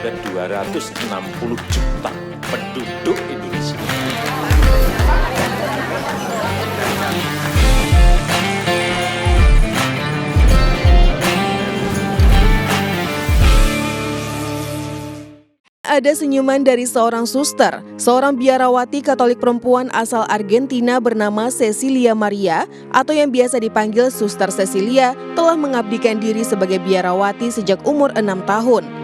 ada 260 juta penduduk Indonesia. Ada senyuman dari seorang suster, seorang biarawati Katolik perempuan asal Argentina bernama Cecilia Maria atau yang biasa dipanggil Suster Cecilia telah mengabdikan diri sebagai biarawati sejak umur 6 tahun.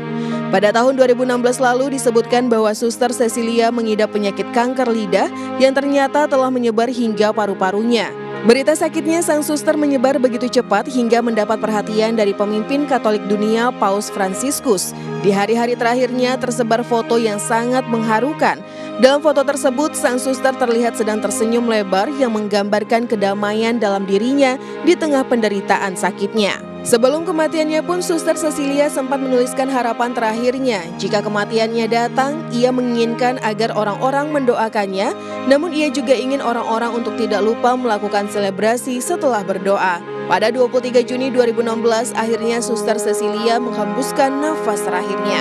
Pada tahun 2016 lalu disebutkan bahwa Suster Cecilia mengidap penyakit kanker lidah yang ternyata telah menyebar hingga paru-parunya. Berita sakitnya sang suster menyebar begitu cepat hingga mendapat perhatian dari pemimpin Katolik dunia Paus Fransiskus. Di hari-hari terakhirnya tersebar foto yang sangat mengharukan. Dalam foto tersebut, sang suster terlihat sedang tersenyum lebar yang menggambarkan kedamaian dalam dirinya di tengah penderitaan sakitnya. Sebelum kematiannya pun, Suster Cecilia sempat menuliskan harapan terakhirnya. Jika kematiannya datang, ia menginginkan agar orang-orang mendoakannya, namun ia juga ingin orang-orang untuk tidak lupa melakukan selebrasi setelah berdoa. Pada 23 Juni 2016, akhirnya Suster Cecilia menghembuskan nafas terakhirnya.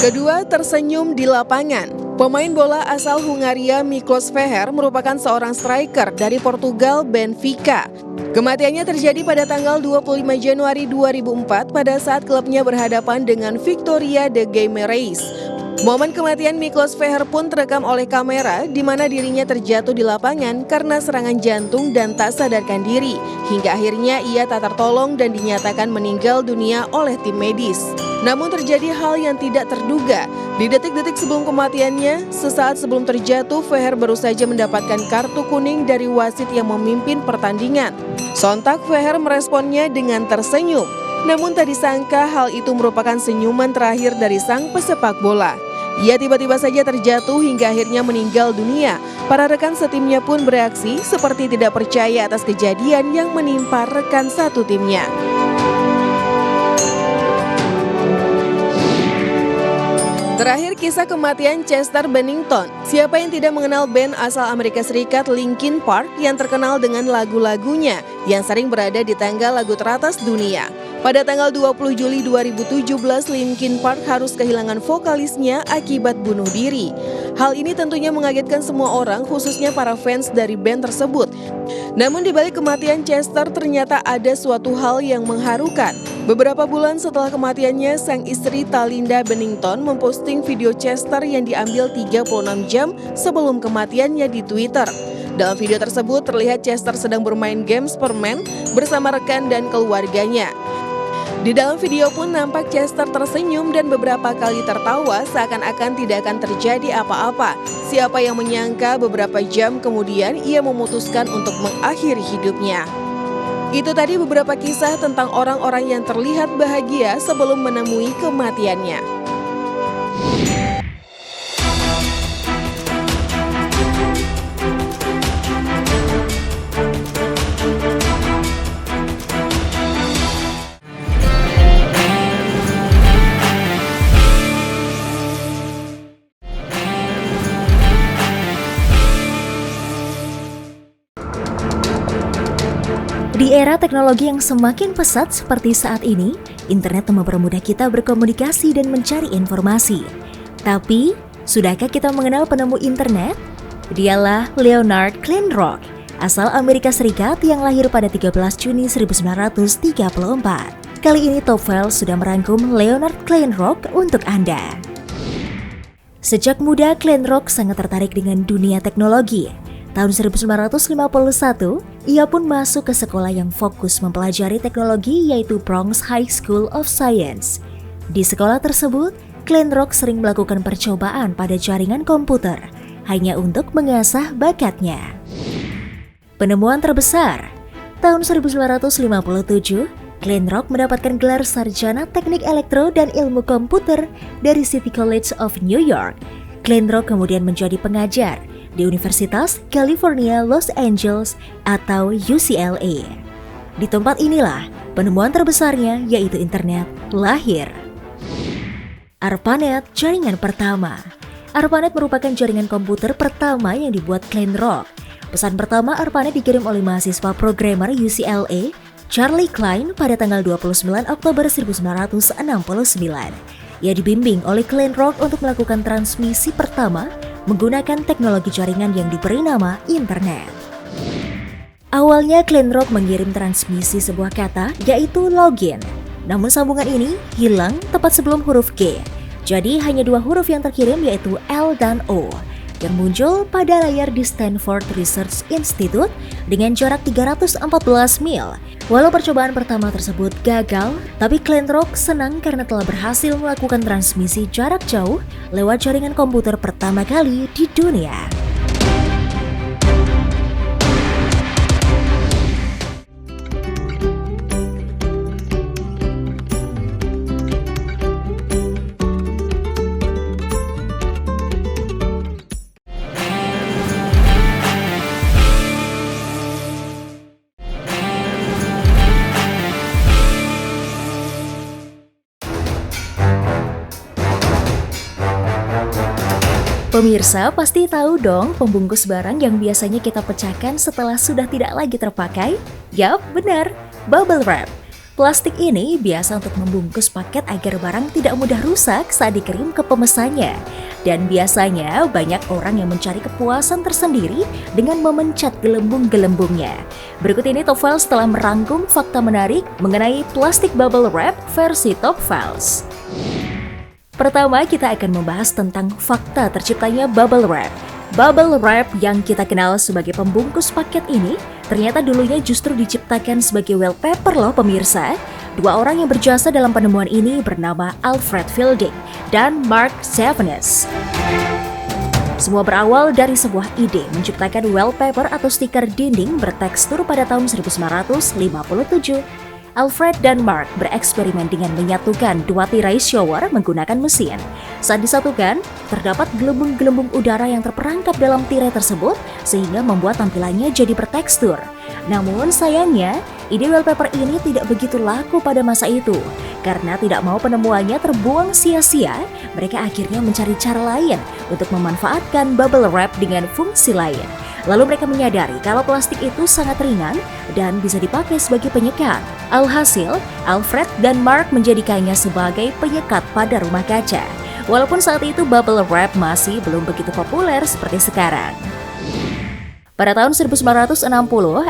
Kedua, tersenyum di lapangan. Pemain bola asal Hungaria Miklos Feher merupakan seorang striker dari Portugal Benfica. Kematiannya terjadi pada tanggal 25 Januari 2004 pada saat klubnya berhadapan dengan Victoria de Guimarães. Momen kematian Miklos Feher pun terekam oleh kamera di mana dirinya terjatuh di lapangan karena serangan jantung dan tak sadarkan diri. Hingga akhirnya ia tak tertolong dan dinyatakan meninggal dunia oleh tim medis. Namun terjadi hal yang tidak terduga. Di detik-detik sebelum kematiannya, sesaat sebelum terjatuh, Feher baru saja mendapatkan kartu kuning dari wasit yang memimpin pertandingan. Sontak Feher meresponnya dengan tersenyum. Namun tak disangka hal itu merupakan senyuman terakhir dari sang pesepak bola. Ia tiba-tiba saja terjatuh hingga akhirnya meninggal dunia. Para rekan setimnya pun bereaksi seperti tidak percaya atas kejadian yang menimpa rekan satu timnya. Terakhir, kisah kematian Chester Bennington. Siapa yang tidak mengenal band asal Amerika Serikat Linkin Park yang terkenal dengan lagu-lagunya yang sering berada di tangga lagu teratas dunia. Pada tanggal 20 Juli 2017, Linkin Park harus kehilangan vokalisnya akibat bunuh diri. Hal ini tentunya mengagetkan semua orang, khususnya para fans dari band tersebut. Namun di balik kematian Chester ternyata ada suatu hal yang mengharukan. Beberapa bulan setelah kematiannya, sang istri Talinda Bennington memposting video Chester yang diambil 36 jam sebelum kematiannya di Twitter. Dalam video tersebut terlihat Chester sedang bermain games permen bersama rekan dan keluarganya. Di dalam video pun nampak Chester tersenyum dan beberapa kali tertawa seakan-akan tidak akan terjadi apa-apa. Siapa yang menyangka beberapa jam kemudian ia memutuskan untuk mengakhiri hidupnya. Itu tadi beberapa kisah tentang orang-orang yang terlihat bahagia sebelum menemui kematiannya. Di era teknologi yang semakin pesat seperti saat ini, internet mempermudah kita berkomunikasi dan mencari informasi. Tapi, sudahkah kita mengenal penemu internet? Dialah Leonard Kleinrock, asal Amerika Serikat yang lahir pada 13 Juni 1934. Kali ini Top Files sudah merangkum Leonard Kleinrock untuk Anda. Sejak muda, Kleinrock sangat tertarik dengan dunia teknologi. Tahun 1951, ia pun masuk ke sekolah yang fokus mempelajari teknologi yaitu Bronx High School of Science. Di sekolah tersebut, Kleinrock sering melakukan percobaan pada jaringan komputer, hanya untuk mengasah bakatnya. Penemuan terbesar, tahun 1957, Kleinrock mendapatkan gelar sarjana teknik elektro dan ilmu komputer dari City College of New York. Kleinrock kemudian menjadi pengajar di Universitas California Los Angeles atau UCLA. Di tempat inilah penemuan terbesarnya yaitu internet lahir. ARPANET, jaringan pertama. ARPANET merupakan jaringan komputer pertama yang dibuat Kleinrock. Pesan pertama Arpanet dikirim oleh mahasiswa programmer UCLA, Charlie Klein pada tanggal 29 Oktober 1969. Ia dibimbing oleh CleanRock untuk melakukan transmisi pertama menggunakan teknologi jaringan yang diberi nama internet. Awalnya CleanRock mengirim transmisi sebuah kata yaitu login. Namun sambungan ini hilang tepat sebelum huruf G. Jadi hanya dua huruf yang terkirim yaitu L dan O yang muncul pada layar di Stanford Research Institute dengan jarak 314 mil. Walau percobaan pertama tersebut gagal, tapi CleanRock senang karena telah berhasil melakukan transmisi jarak jauh lewat jaringan komputer pertama kali di dunia. Pemirsa pasti tahu dong pembungkus barang yang biasanya kita pecahkan setelah sudah tidak lagi terpakai? Yap, benar, bubble wrap. Plastik ini biasa untuk membungkus paket agar barang tidak mudah rusak saat dikirim ke pemesannya. Dan biasanya banyak orang yang mencari kepuasan tersendiri dengan memencet gelembung-gelembungnya. Berikut ini Top Files telah merangkum fakta menarik mengenai plastik bubble wrap versi Top Files. Pertama, kita akan membahas tentang fakta terciptanya bubble wrap. Bubble wrap yang kita kenal sebagai pembungkus paket ini ternyata dulunya justru diciptakan sebagai wallpaper loh pemirsa. Dua orang yang berjasa dalam penemuan ini bernama Alfred Fielding dan Mark Zevenes. Semua berawal dari sebuah ide menciptakan wallpaper atau stiker dinding bertekstur pada tahun 1957. Alfred dan Mark bereksperimen dengan menyatukan dua tirai shower menggunakan mesin. Saat disatukan, terdapat gelembung-gelembung udara yang terperangkap dalam tirai tersebut sehingga membuat tampilannya jadi bertekstur. Namun sayangnya, ide wallpaper ini tidak begitu laku pada masa itu. Karena tidak mau penemuannya terbuang sia-sia, mereka akhirnya mencari cara lain untuk memanfaatkan bubble wrap dengan fungsi lain. Lalu mereka menyadari kalau plastik itu sangat ringan dan bisa dipakai sebagai penyekat. Alhasil, Alfred dan Mark menjadikannya sebagai penyekat pada rumah kaca. Walaupun saat itu bubble wrap masih belum begitu populer seperti sekarang. Pada tahun 1960,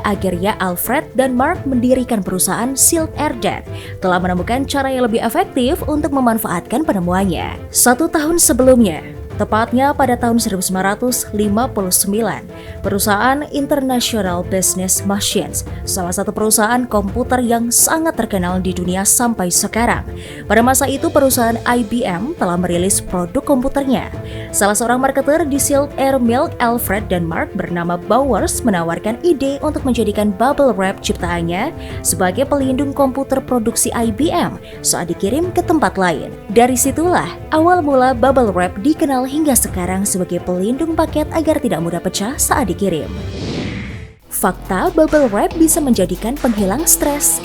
akhirnya Alfred dan Mark mendirikan perusahaan Silk Air Jet, telah menemukan cara yang lebih efektif untuk memanfaatkan penemuannya. 1 tahun sebelumnya, tepatnya pada tahun 1959, perusahaan International Business Machines, salah satu perusahaan komputer yang sangat terkenal di dunia sampai sekarang. Pada masa itu perusahaan IBM telah merilis produk komputernya. Salah seorang marketer di Silk Air Milk, Alfred dan Mark bernama Bowers menawarkan ide untuk menjadikan bubble wrap ciptaannya sebagai pelindung komputer produksi IBM saat dikirim ke tempat lain. Dari situlah awal mula bubble wrap dikenal hingga sekarang sebagai pelindung paket agar tidak mudah pecah saat dikirim. Fakta, bubble wrap bisa menjadikan penghilang stres.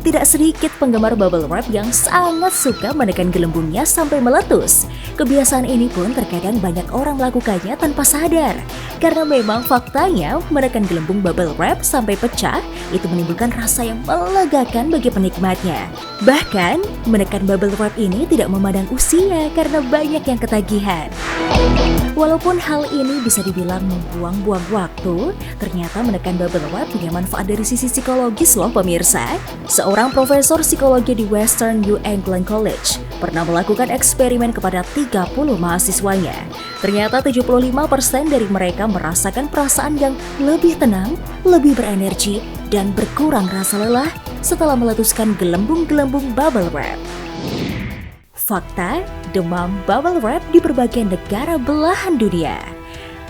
Tidak sedikit penggemar bubble wrap yang sangat suka menekan gelembungnya sampai meletus. Kebiasaan ini pun terkadang banyak orang melakukannya tanpa sadar. Karena memang faktanya menekan gelembung bubble wrap sampai pecah itu menimbulkan rasa yang melegakan bagi penikmatnya. Bahkan, menekan bubble wrap ini tidak memandang usia karena banyak yang ketagihan. Walaupun hal ini bisa dibilang membuang-buang waktu, ternyata menekan bubble wrap punya manfaat dari sisi psikologis loh pemirsa. Seorang profesor psikologi di Western New England College pernah melakukan eksperimen kepada 30 mahasiswanya. Ternyata 75% dari mereka merasakan perasaan yang lebih tenang, lebih berenergi, dan berkurang rasa lelah setelah meletuskan gelembung-gelembung bubble wrap. Fakta, demam bubble wrap di berbagai negara belahan dunia.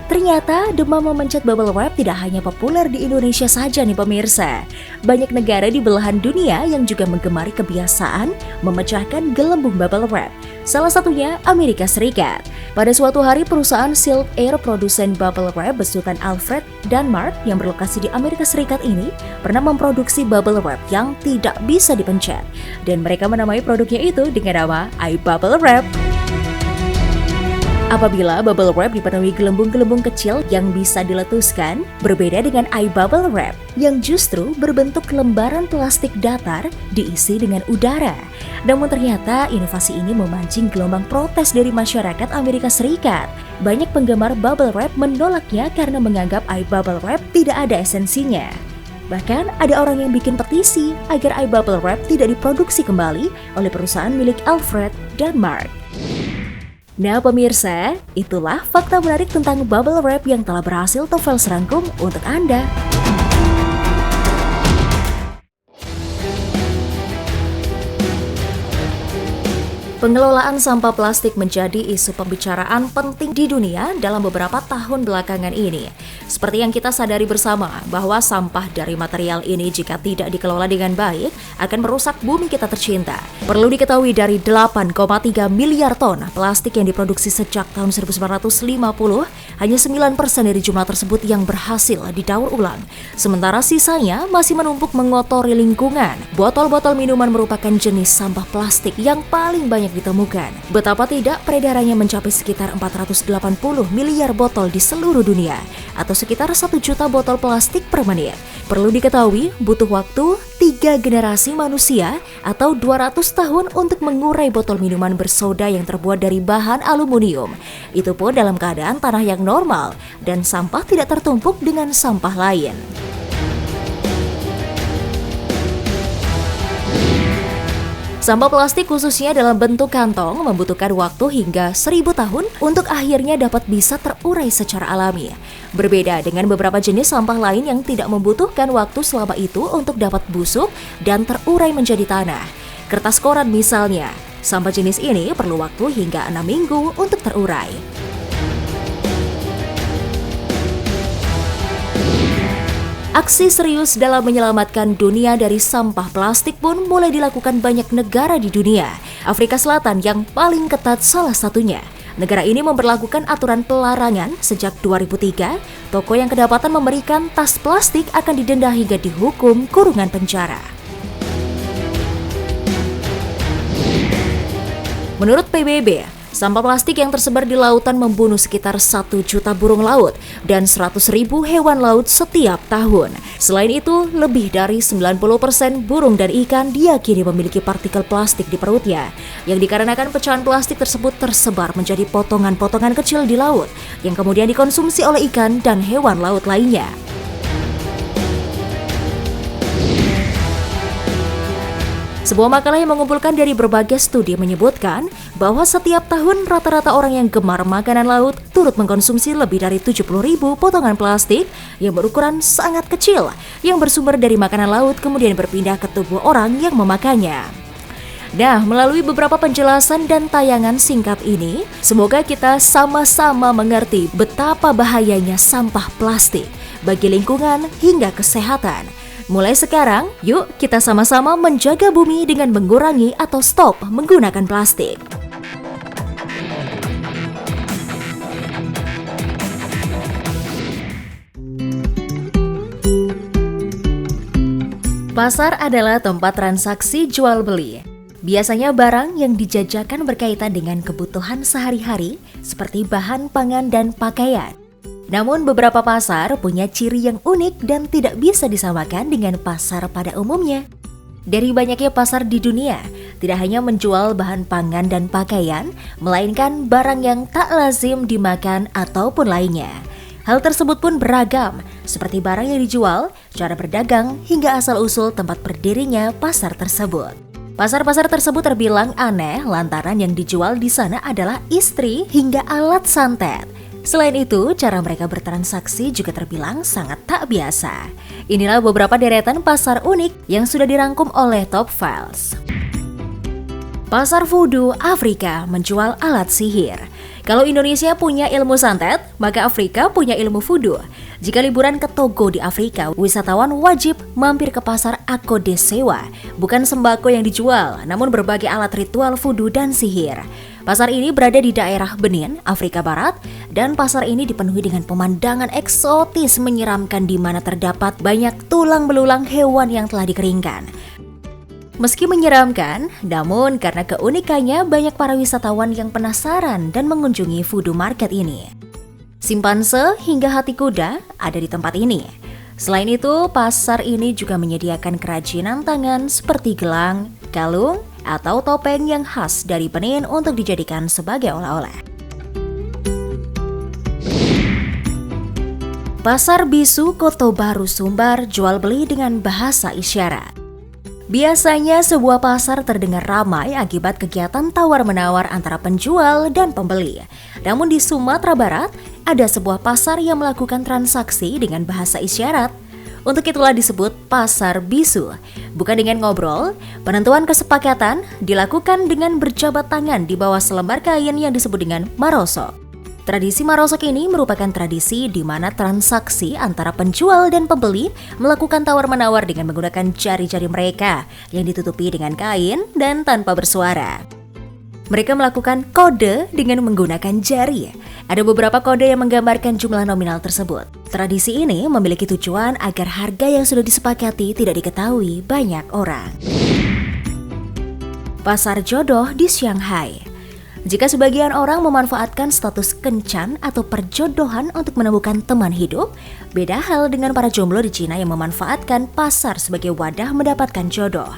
Ternyata demam memencet bubble wrap tidak hanya populer di Indonesia saja nih pemirsa. Banyak negara di belahan dunia yang juga menggemari kebiasaan memecahkan gelembung bubble wrap. Salah satunya Amerika Serikat. Pada suatu hari perusahaan Silk Air produsen bubble wrap besutan Alfred dan Mark yang berlokasi di Amerika Serikat ini pernah memproduksi bubble wrap yang tidak bisa dipencet. Dan mereka menamai produknya itu dengan nama iBubble Wrap. Apabila bubble wrap dipenuhi gelembung-gelembung kecil yang bisa diletuskan, berbeda dengan iBubble Wrap yang justru berbentuk lembaran plastik datar diisi dengan udara. Namun ternyata inovasi ini memancing gelombang protes dari masyarakat Amerika Serikat. Banyak penggemar bubble wrap menolaknya karena menganggap iBubble Wrap tidak ada esensinya. Bahkan ada orang yang bikin petisi agar iBubble Wrap tidak diproduksi kembali oleh perusahaan milik Alfred dan Mark. Nah pemirsa, itulah fakta menarik tentang bubble wrap yang telah berhasil Novels rangkum untuk Anda. Pengelolaan sampah plastik menjadi isu pembicaraan penting di dunia dalam beberapa tahun belakangan ini. Seperti yang kita sadari bersama bahwa sampah dari material ini jika tidak dikelola dengan baik akan merusak bumi kita tercinta. Perlu diketahui dari 8,3 miliar ton plastik yang diproduksi sejak tahun 1950, hanya 9% dari jumlah tersebut yang berhasil didaur ulang. Sementara sisanya masih menumpuk mengotori lingkungan. Botol-botol minuman merupakan jenis sampah plastik yang paling banyak ditemukan. Betapa tidak, peredarannya mencapai sekitar 480 miliar botol di seluruh dunia, atau sekitar 1 juta botol plastik per menit. Perlu diketahui, butuh waktu 3 generasi manusia atau 200 tahun untuk mengurai botol minuman bersoda yang terbuat dari bahan aluminium. Itu pun dalam keadaan tanah yang normal dan sampah tidak tertumpuk dengan sampah lain. Sampah plastik khususnya dalam bentuk kantong membutuhkan waktu hingga 1000 tahun untuk akhirnya dapat bisa terurai secara alami. Berbeda dengan beberapa jenis sampah lain yang tidak membutuhkan waktu selama itu untuk dapat busuk dan terurai menjadi tanah. Kertas koran misalnya, sampah jenis ini perlu waktu hingga 6 minggu untuk terurai. Aksi serius dalam menyelamatkan dunia dari sampah plastik pun mulai dilakukan banyak negara di dunia. Afrika Selatan yang paling ketat salah satunya. Negara ini memberlakukan aturan pelarangan sejak 2003. Toko yang kedapatan memberikan tas plastik akan didenda hingga dihukum kurungan penjara. Menurut PBB, sampah plastik yang tersebar di lautan membunuh sekitar 1 juta burung laut dan 100.000 hewan laut setiap tahun. Selain itu, lebih dari 90% burung dan ikan diyakini memiliki partikel plastik di perutnya, yang dikarenakan pecahan plastik tersebut tersebar menjadi potongan-potongan kecil di laut, yang kemudian dikonsumsi oleh ikan dan hewan laut lainnya. Sebuah makalah yang mengumpulkan dari berbagai studi menyebutkan bahwa setiap tahun rata-rata orang yang gemar makanan laut turut mengkonsumsi lebih dari 70.000 potongan plastik yang berukuran sangat kecil yang bersumber dari makanan laut kemudian berpindah ke tubuh orang yang memakannya. Nah, melalui beberapa penjelasan dan tayangan singkat ini, semoga kita sama-sama mengerti betapa bahayanya sampah plastik bagi lingkungan hingga kesehatan. Mulai sekarang, yuk kita sama-sama menjaga bumi dengan mengurangi atau stop menggunakan plastik. Pasar adalah tempat transaksi jual beli. Biasanya barang yang dijajakan berkaitan dengan kebutuhan sehari-hari seperti bahan pangan dan pakaian. Namun beberapa pasar punya ciri yang unik dan tidak bisa disamakan dengan pasar pada umumnya. Dari banyaknya pasar di dunia, tidak hanya menjual bahan pangan dan pakaian, melainkan barang yang tak lazim dimakan ataupun lainnya. Hal tersebut pun beragam, seperti barang yang dijual, cara berdagang, hingga asal-usul tempat berdirinya pasar tersebut. Pasar-pasar tersebut terbilang aneh lantaran yang dijual di sana adalah istri hingga alat santet. Selain itu, cara mereka bertransaksi juga terbilang sangat tak biasa. Inilah beberapa deretan pasar unik yang sudah dirangkum oleh Top Files. Pasar Voodoo Afrika menjual alat sihir. Kalau Indonesia punya ilmu santet, maka Afrika punya ilmu voodoo. Jika liburan ke Togo di Afrika, wisatawan wajib mampir ke pasar Akode Sewa. Bukan sembako yang dijual, namun berbagai alat ritual voodoo dan sihir. Pasar ini berada di daerah Benin, Afrika Barat, dan pasar ini dipenuhi dengan pemandangan eksotis menyeramkan di mana terdapat banyak tulang belulang hewan yang telah dikeringkan. Meski menyeramkan, namun karena keunikannya banyak para wisatawan yang penasaran dan mengunjungi voodoo market ini. Simpanse hingga hati kuda ada di tempat ini. Selain itu, pasar ini juga menyediakan kerajinan tangan seperti gelang, kalung, atau topeng yang khas dari Benin untuk dijadikan sebagai oleh-oleh. Pasar Bisu Kota Baru Sumbar jual beli dengan bahasa isyarat. Biasanya sebuah pasar terdengar ramai akibat kegiatan tawar-menawar antara penjual dan pembeli. Namun di Sumatera Barat, ada sebuah pasar yang melakukan transaksi dengan bahasa isyarat. Untuk itulah disebut pasar bisu. Bukan dengan ngobrol, penentuan kesepakatan dilakukan dengan berjabat tangan di bawah selembar kain yang disebut dengan marosok. Tradisi marosok ini merupakan tradisi di mana transaksi antara penjual dan pembeli melakukan tawar-menawar dengan menggunakan jari-jari mereka yang ditutupi dengan kain dan tanpa bersuara. Mereka melakukan kode dengan menggunakan jari. Ada beberapa kode yang menggambarkan jumlah nominal tersebut. Tradisi ini memiliki tujuan agar harga yang sudah disepakati tidak diketahui banyak orang. Pasar jodoh di Shanghai. Jika sebagian orang memanfaatkan status kencan atau perjodohan untuk menemukan teman hidup, beda hal dengan para jomblo di Cina yang memanfaatkan pasar sebagai wadah mendapatkan jodoh.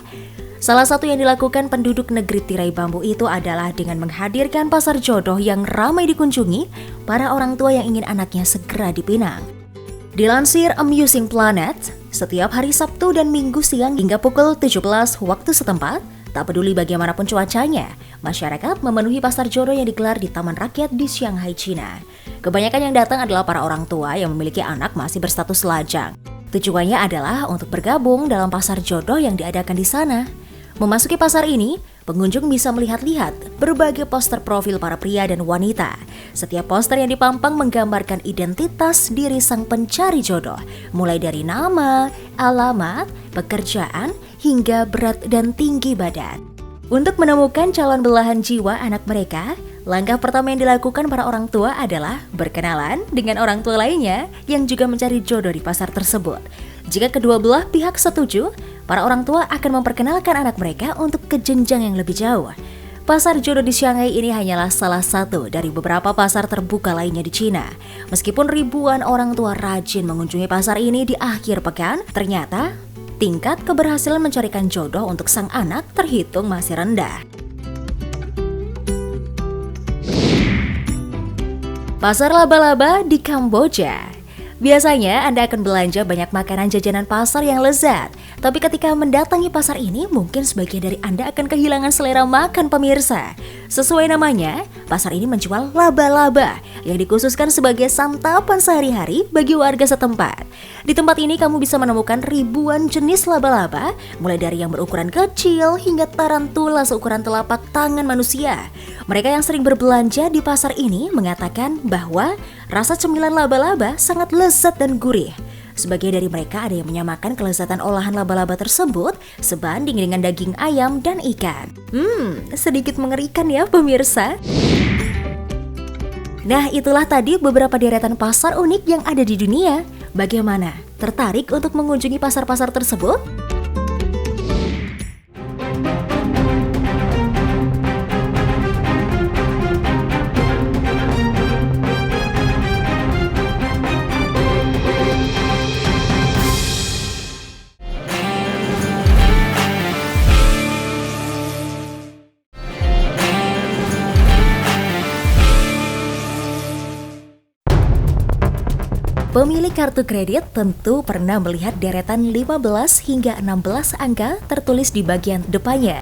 Salah satu yang dilakukan penduduk negeri tirai bambu itu adalah dengan menghadirkan pasar jodoh yang ramai dikunjungi para orang tua yang ingin anaknya segera dipinang. Dilansir Amusing Planet, setiap hari Sabtu dan Minggu siang hingga pukul 17 waktu setempat, tak peduli bagaimanapun cuacanya, masyarakat memenuhi pasar jodoh yang digelar di Taman Rakyat di Shanghai, Cina. Kebanyakan yang datang adalah para orang tua yang memiliki anak masih berstatus lajang. Tujuannya adalah untuk bergabung dalam pasar jodoh yang diadakan di sana. Memasuki pasar ini, pengunjung bisa melihat-lihat berbagai poster profil para pria dan wanita. Setiap poster yang dipampang menggambarkan identitas diri sang pencari jodoh, mulai dari nama, alamat, pekerjaan, hingga berat dan tinggi badan. Untuk menemukan calon belahan jiwa anak mereka, langkah pertama yang dilakukan para orang tua adalah berkenalan dengan orang tua lainnya yang juga mencari jodoh di pasar tersebut. Jika kedua belah pihak setuju, para orang tua akan memperkenalkan anak mereka untuk ke jenjang yang lebih jauh. Pasar jodoh di Shanghai ini hanyalah salah satu dari beberapa pasar terbuka lainnya di Cina. Meskipun ribuan orang tua rajin mengunjungi pasar ini di akhir pekan, ternyata tingkat keberhasilan mencarikan jodoh untuk sang anak terhitung masih rendah. Pasar laba-laba di Kamboja. Biasanya Anda akan belanja banyak makanan jajanan pasar yang lezat. Tapi ketika mendatangi pasar ini, mungkin sebagian dari Anda akan kehilangan selera makan pemirsa. Sesuai namanya, pasar ini menjual laba-laba yang dikhususkan sebagai santapan sehari-hari bagi warga setempat. Di tempat ini kamu bisa menemukan ribuan jenis laba-laba, mulai dari yang berukuran kecil hingga tarantula seukuran telapak tangan manusia. Mereka yang sering berbelanja di pasar ini mengatakan bahwa rasa cemilan laba-laba sangat lezat dan gurih. Sebagian dari mereka ada yang menyamakan kelezatan olahan laba-laba tersebut sebanding dengan daging ayam dan ikan. Sedikit mengerikan ya pemirsa. Nah, itulah tadi beberapa deretan pasar unik yang ada di dunia. Bagaimana? Tertarik untuk mengunjungi pasar-pasar tersebut? Pemilik kartu kredit tentu pernah melihat deretan 15 hingga 16 angka tertulis di bagian depannya.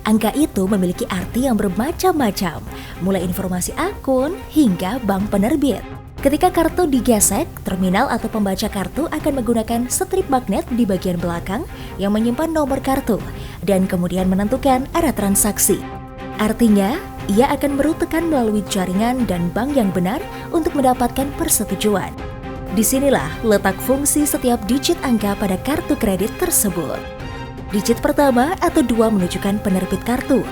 Angka itu memiliki arti yang bermacam-macam, mulai informasi akun hingga bank penerbit. Ketika kartu digesek, terminal atau pembaca kartu akan menggunakan strip magnet di bagian belakang yang menyimpan nomor kartu dan kemudian menentukan arah transaksi. Artinya, ia akan merutekan melalui jaringan dan bank yang benar untuk mendapatkan persetujuan. Disinilah letak fungsi setiap digit angka pada kartu kredit tersebut. Digit pertama atau 2 menunjukkan penerbit kartu.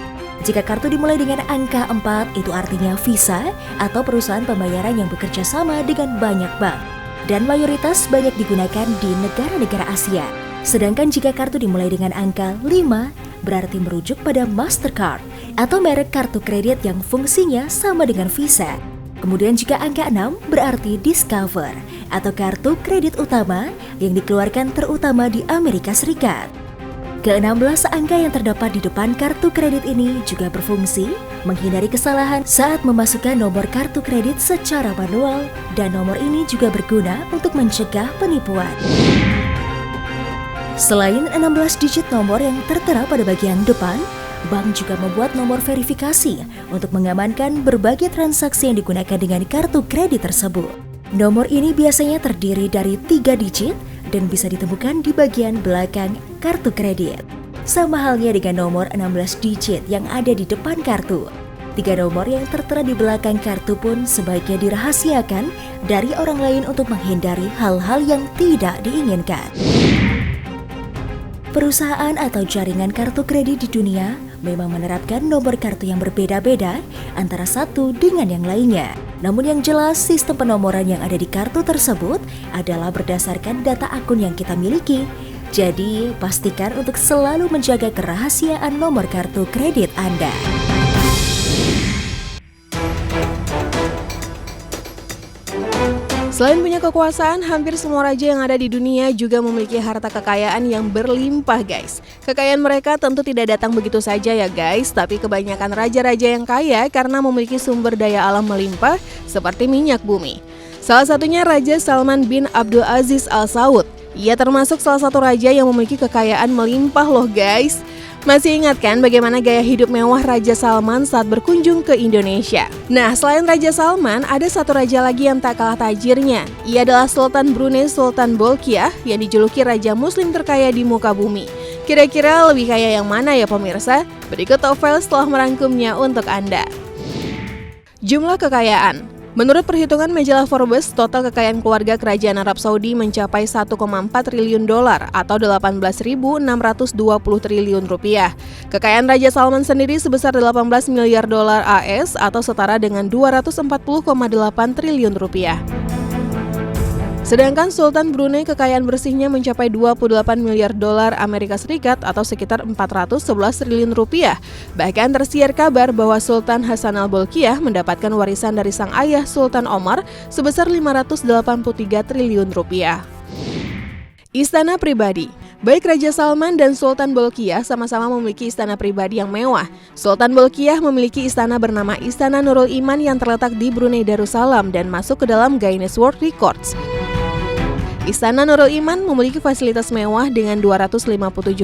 Jika kartu dimulai dengan angka 4, itu artinya Visa atau perusahaan pembayaran yang bekerja sama dengan banyak bank. Dan mayoritas banyak digunakan di negara-negara Asia. Sedangkan jika kartu dimulai dengan angka 5, berarti merujuk pada Mastercard atau merek kartu kredit yang fungsinya sama dengan Visa. Kemudian jika angka 6 berarti Discover atau kartu kredit utama yang dikeluarkan terutama di Amerika Serikat. Ke-16 angka yang terdapat di depan kartu kredit ini juga berfungsi menghindari kesalahan saat memasukkan nomor kartu kredit secara manual, dan nomor ini juga berguna untuk mencegah penipuan. Selain 16 digit nomor yang tertera pada bagian depan, bank juga membuat nomor verifikasi untuk mengamankan berbagai transaksi yang digunakan dengan kartu kredit tersebut. Nomor ini biasanya terdiri dari 3 digit dan bisa ditemukan di bagian belakang kartu kredit. Sama halnya dengan nomor 16 digit yang ada di depan kartu. 3 nomor yang tertera di belakang kartu pun sebaiknya dirahasiakan dari orang lain untuk menghindari hal-hal yang tidak diinginkan. Perusahaan atau jaringan kartu kredit di dunia memang menerapkan nomor kartu yang berbeda-beda antara satu dengan yang lainnya. Namun yang jelas, sistem penomoran yang ada di kartu tersebut adalah berdasarkan data akun yang kita miliki. Jadi, pastikan untuk selalu menjaga kerahasiaan nomor kartu kredit Anda. Selain punya kekuasaan, hampir semua raja yang ada di dunia juga memiliki harta kekayaan yang berlimpah, guys. Kekayaan mereka tentu tidak datang begitu saja ya guys, tapi kebanyakan raja-raja yang kaya karena memiliki sumber daya alam melimpah seperti minyak bumi. Salah satunya Raja Salman bin Abdul Aziz Al Saud. Ia termasuk salah satu raja yang memiliki kekayaan melimpah loh guys. Masih ingat kan bagaimana gaya hidup mewah Raja Salman saat berkunjung ke Indonesia? Nah, selain Raja Salman, ada satu raja lagi yang tak kalah tajirnya. Ia adalah Sultan Brunei Sultan Bolkiah yang dijuluki Raja Muslim terkaya di muka bumi. Kira-kira lebih kaya yang mana ya pemirsa? Berikut Top Files telah merangkumnya untuk Anda. Jumlah kekayaan. Menurut perhitungan majalah Forbes, total kekayaan keluarga kerajaan Arab Saudi mencapai 1,4 triliun dolar atau 18.620 triliun rupiah. Kekayaan Raja Salman sendiri sebesar 18 miliar dolar AS atau setara dengan 240,8 triliun rupiah. Sedangkan Sultan Brunei kekayaan bersihnya mencapai 28 miliar dolar Amerika Serikat atau sekitar 411 triliun rupiah. Bahkan tersiar kabar bahwa Sultan Hasan al-Bolkiah mendapatkan warisan dari sang ayah Sultan Omar sebesar 583 triliun rupiah. Istana pribadi. Baik Raja Salman dan Sultan Bolkiah sama-sama memiliki istana pribadi yang mewah. Sultan Bolkiah memiliki istana bernama Istana Nurul Iman yang terletak di Brunei Darussalam dan masuk ke dalam Guinness World Records. Istana Nurul Iman memiliki fasilitas mewah dengan 257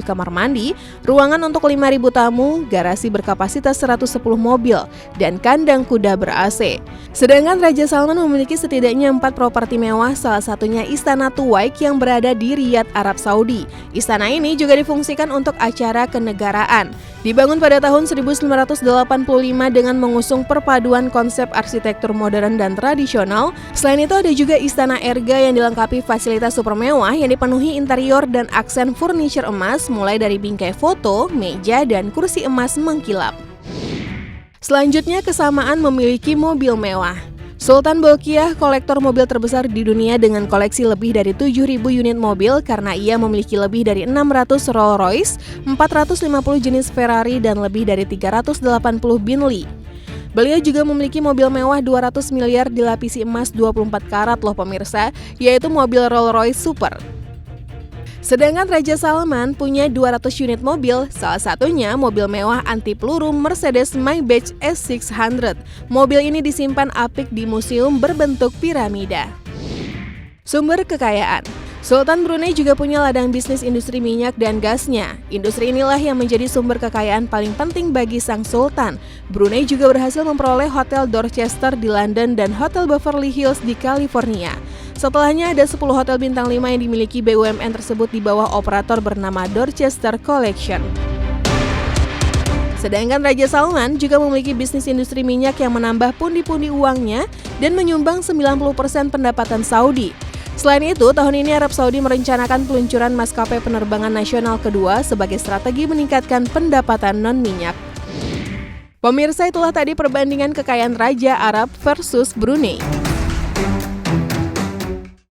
kamar mandi, ruangan untuk 5.000 tamu, garasi berkapasitas 110 mobil, dan kandang kuda ber-AC. Sedangkan Raja Salman memiliki setidaknya 4 properti mewah, salah satunya Istana Tuwaik yang berada di Riyadh, Arab Saudi. Istana ini juga difungsikan untuk acara kenegaraan. Dibangun pada tahun 1985 dengan mengusung perpaduan konsep arsitektur modern dan tradisional. Selain itu ada juga Istana Erga yang dilengkapi fasilitas super mewah yang dipenuhi interior dan aksen furniture emas mulai dari bingkai foto, meja, dan kursi emas mengkilap. Selanjutnya kesamaan memiliki mobil mewah. Sultan Bolkiah kolektor mobil terbesar di dunia dengan koleksi lebih dari 7.000 unit mobil karena ia memiliki lebih dari 600 Rolls Royce, 450 jenis Ferrari, dan lebih dari 380 Bentley. Beliau juga memiliki mobil mewah 200 miliar dilapisi emas 24 karat loh pemirsa, yaitu mobil Rolls Royce Super. Sedangkan Raja Salman punya 200 unit mobil, salah satunya mobil mewah anti peluru Mercedes Maybach S600. Mobil ini disimpan apik di museum berbentuk piramida. Sumber kekayaan. Sultan Brunei juga punya ladang bisnis industri minyak dan gasnya. Industri inilah yang menjadi sumber kekayaan paling penting bagi sang sultan. Brunei juga berhasil memperoleh Hotel Dorchester di London dan Hotel Beverly Hills di California. Setelahnya ada 10 hotel bintang 5 yang dimiliki BUMN tersebut di bawah operator bernama Dorchester Collection. Sedangkan Raja Salman juga memiliki bisnis industri minyak yang menambah pundi-pundi uangnya dan menyumbang 90% pendapatan Saudi. Selain itu, tahun ini Arab Saudi merencanakan peluncuran maskapai penerbangan nasional kedua sebagai strategi meningkatkan pendapatan non-minyak. Pemirsa, itulah tadi perbandingan kekayaan Raja Arab versus Brunei.